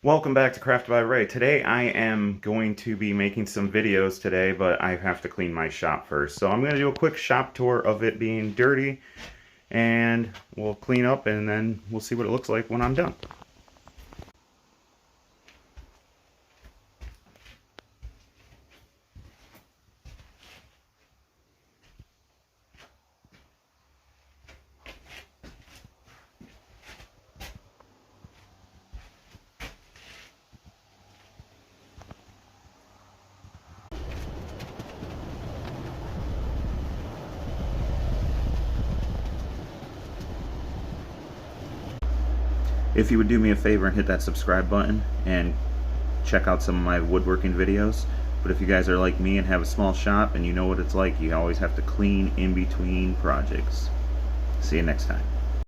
Welcome back to Craft by Ray. Today I am going to be making some videos today, but I have to clean my shop first. So I'm going to do a quick shop tour of it being dirty, and we'll clean up and then we'll see what it looks like when I'm done. If you would do me a favor and hit that subscribe button and check out some of my woodworking videos. But if you guys are like me and have a small shop and you know what it's like, you always have to clean in between projects. See you next time.